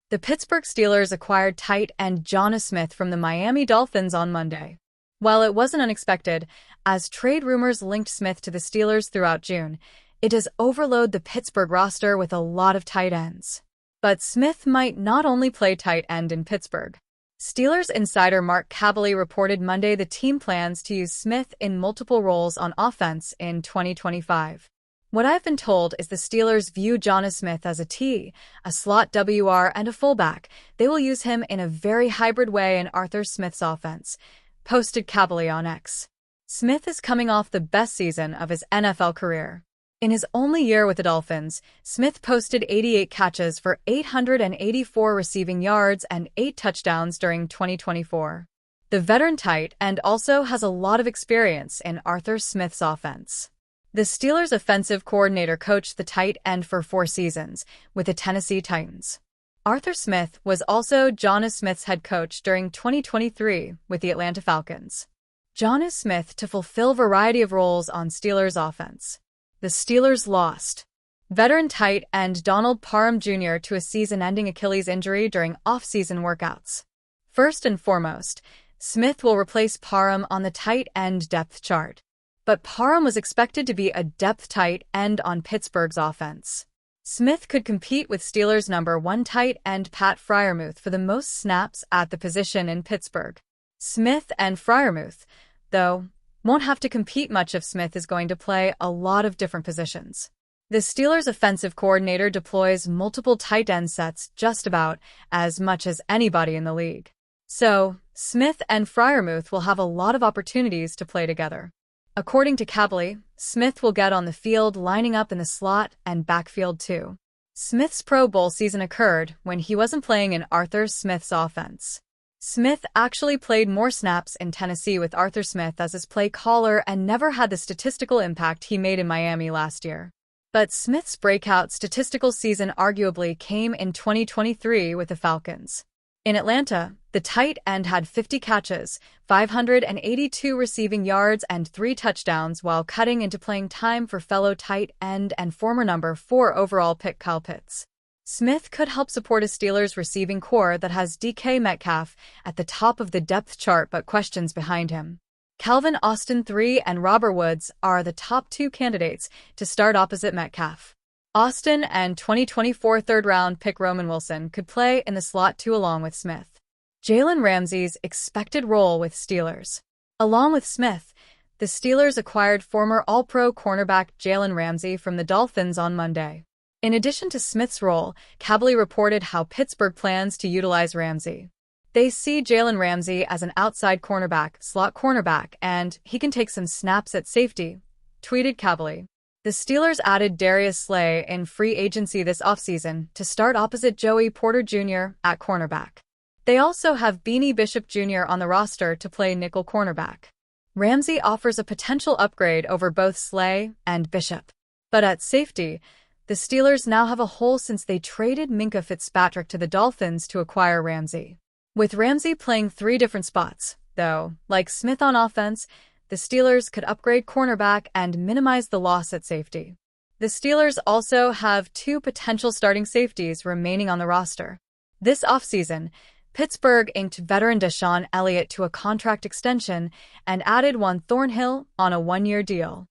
The Pittsburgh Steelers acquired tight end Jonnu Smith from the Miami Dolphins on Monday. While it wasn't unexpected, as trade rumors linked Smith to the Steelers throughout June, it does overload the Pittsburgh roster with a lot of tight ends. But Smith might not only play tight end in Pittsburgh. Steelers insider Mark Kaboly reported Monday the team plans to use Smith in multiple roles on offense in 2025. What I've been told is the Steelers view Jonnu Smith as a slot WR, and a fullback. They will use him in a very hybrid way in Arthur Smith's offense, posted Kaboly on X. Smith is coming off the best season of his NFL career. In his only year with the Dolphins, Smith posted 88 catches for 884 receiving yards and 8 touchdowns during 2024. The veteran tight end also has a lot of experience in Arthur Smith's offense. The Steelers' offensive coordinator coached the tight end for 4 seasons with the Tennessee Titans. Arthur Smith was also Jonnu Smith's head coach during 2023 with the Atlanta Falcons. Jonnu Smith to fulfill a variety of roles on Steelers' offense. The Steelers lost veteran tight end Donald Parham Jr. to a season-ending Achilles injury during off-season workouts. First and foremost, Smith will replace Parham on the tight end depth chart. But Parham was expected to be a depth tight end on Pittsburgh's offense. Smith could compete with Steelers' number 1 tight end Pat Freiermuth for the most snaps at the position in Pittsburgh. Smith and Freiermuth, though, won't have to compete much if Smith is going to play a lot of different positions. The Steelers' offensive coordinator deploys multiple tight end sets just about as much as anybody in the league. So, Smith and Freiermuth will have a lot of opportunities to play together. According to Kaboly, Smith will get on the field lining up in the slot and backfield too. Smith's Pro Bowl season occurred when he wasn't playing in Arthur Smith's offense. Smith actually played more snaps in Tennessee with Arthur Smith as his play caller and never had the statistical impact he made in Miami last year. But Smith's breakout statistical season arguably came in 2023 with the Falcons. In Atlanta, the tight end had 50 catches, 582 receiving yards, and 3 touchdowns while cutting into playing time for fellow tight end and former number 4 overall pick Kyle Pitts. Smith could help support a Steelers receiving core that has DK Metcalf at the top of the depth chart but questions behind him. Calvin Austin III and Robert Woods are the top 2 candidates to start opposite Metcalf. Austin and 2024 third-round pick Roman Wilson could play in the slot too along with Smith. Jalen Ramsey's expected role with Steelers. Along with Smith, the Steelers acquired former All-Pro cornerback Jalen Ramsey from the Dolphins on Monday. In addition to Smith's role, Kaboly reported how Pittsburgh plans to utilize Ramsey. They see Jalen Ramsey as an outside cornerback, slot cornerback, and he can take some snaps at safety, tweeted Kaboly. The Steelers added Darius Slay in free agency this offseason to start opposite Joey Porter Jr. at cornerback. They also have Beanie Bishop Jr. on the roster to play nickel cornerback. Ramsey offers a potential upgrade over both Slay and Bishop. But at safety, the Steelers now have a hole since they traded Minkah Fitzpatrick to the Dolphins to acquire Ramsey. With Ramsey playing 3 different spots, though, like Smith on offense, the Steelers could upgrade cornerback and minimize the loss at safety. The Steelers also have 2 potential starting safeties remaining on the roster. This offseason, Pittsburgh inked veteran Deshaun Elliott to a contract extension and added Juan Thornhill on a 1-year deal.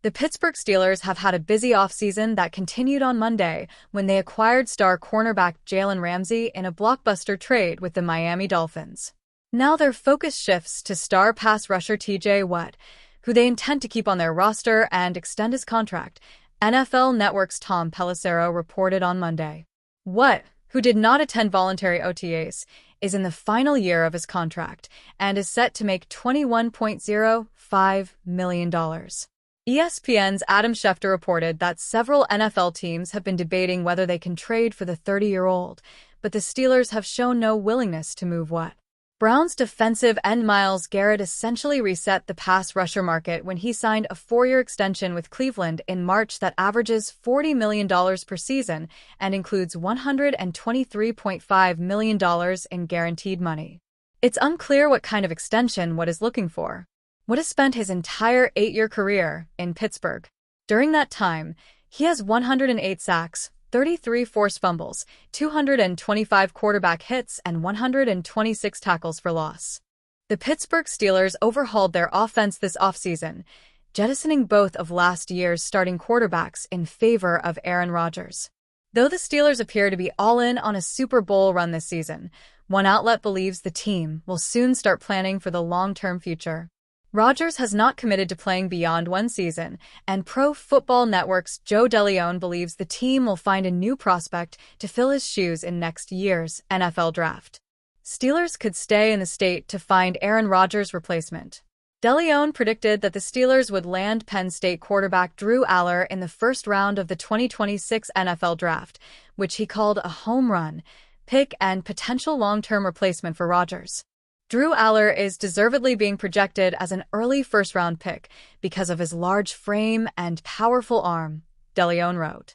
The Pittsburgh Steelers have had a busy offseason that continued on Monday when they acquired star cornerback Jalen Ramsey in a blockbuster trade with the Miami Dolphins. Now their focus shifts to star pass rusher TJ Watt, who they intend to keep on their roster and extend his contract, NFL Network's Tom Pelissero reported on Monday. Watt, who did not attend voluntary OTAs, is in the final year of his contract and is set to make $21.05 million. ESPN's Adam Schefter reported that several NFL teams have been debating whether they can trade for the 30-year-old, but the Steelers have shown no willingness to move Watt. Browns defensive end Myles Garrett essentially reset the pass rusher market when he signed a 4-year extension with Cleveland in March that averages $40 million per season and includes $123.5 million in guaranteed money. It's unclear what kind of extension Watt is looking for. Watt has spent his entire 8-year career in Pittsburgh. During that time, he has 108 sacks, 33 forced fumbles, 225 quarterback hits, and 126 tackles for loss. The Pittsburgh Steelers overhauled their offense this offseason, jettisoning both of last year's starting quarterbacks in favor of Aaron Rodgers. Though the Steelers appear to be all in on a Super Bowl run this season, one outlet believes the team will soon start planning for the long-term future. Rodgers has not committed to playing beyond one season, and Pro Football Network's Joe DeLeon believes the team will find a new prospect to fill his shoes in next year's NFL Draft. Steelers could stay in the state to find Aaron Rodgers' replacement. DeLeon predicted that the Steelers would land Penn State quarterback Drew Aller in the first round of the 2026 NFL Draft, which he called a home run pick and potential long-term replacement for Rodgers. Drew Aller is deservedly being projected as an early first-round pick because of his large frame and powerful arm, DeLeon wrote.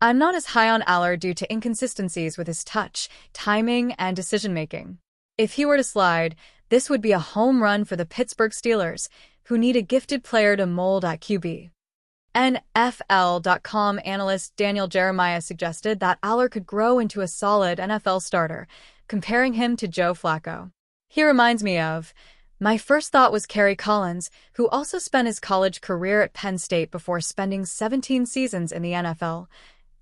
I'm not as high on Aller due to inconsistencies with his touch, timing, and decision-making. If he were to slide, this would be a home run for the Pittsburgh Steelers, who need a gifted player to mold at QB. NFL.com analyst Daniel Jeremiah suggested that Aller could grow into a solid NFL starter, comparing him to Joe Flacco. He reminds me of, my first thought was Kerry Collins, who also spent his college career at Penn State before spending 17 seasons in the NFL,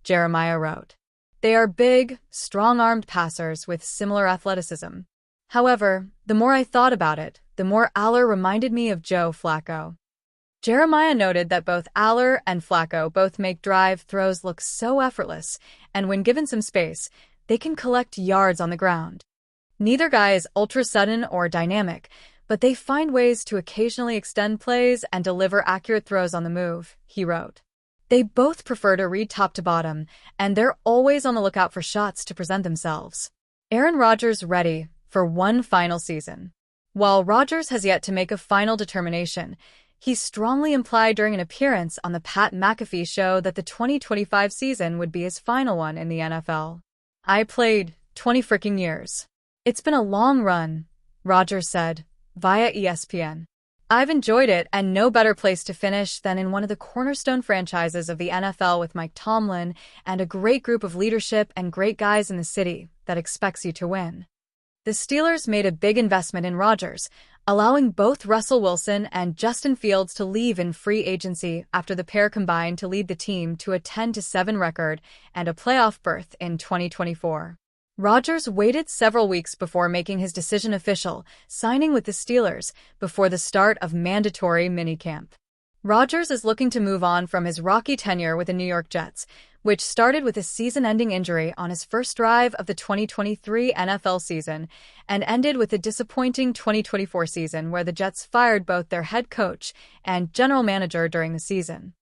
Jeremiah wrote. They are big, strong-armed passers with similar athleticism. However, the more I thought about it, the more Aller reminded me of Joe Flacco. Jeremiah noted that both Aller and Flacco both make drive throws look so effortless, and when given some space, they can collect yards on the ground. Neither guy is ultra-sudden or dynamic, but they find ways to occasionally extend plays and deliver accurate throws on the move, he wrote. They both prefer to read top to bottom, and they're always on the lookout for shots to present themselves. Aaron Rodgers ready for one final season. While Rodgers has yet to make a final determination, he strongly implied during an appearance on the Pat McAfee show that the 2025 season would be his final one in the NFL. I played 20 freaking years. It's been a long run, Rodgers said, via ESPN. I've enjoyed it, and no better place to finish than in one of the cornerstone franchises of the NFL with Mike Tomlin and a great group of leadership and great guys in the city that expects you to win. The Steelers made a big investment in Rodgers, allowing both Russell Wilson and Justin Fields to leave in free agency after the pair combined to lead the team to a 10-7 record and a playoff berth in 2024. Rodgers waited several weeks before making his decision official, signing with the Steelers before the start of mandatory minicamp. Rodgers is looking to move on from his rocky tenure with the New York Jets, which started with a season-ending injury on his first drive of the 2023 NFL season and ended with a disappointing 2024 season where the Jets fired both their head coach and general manager during the season.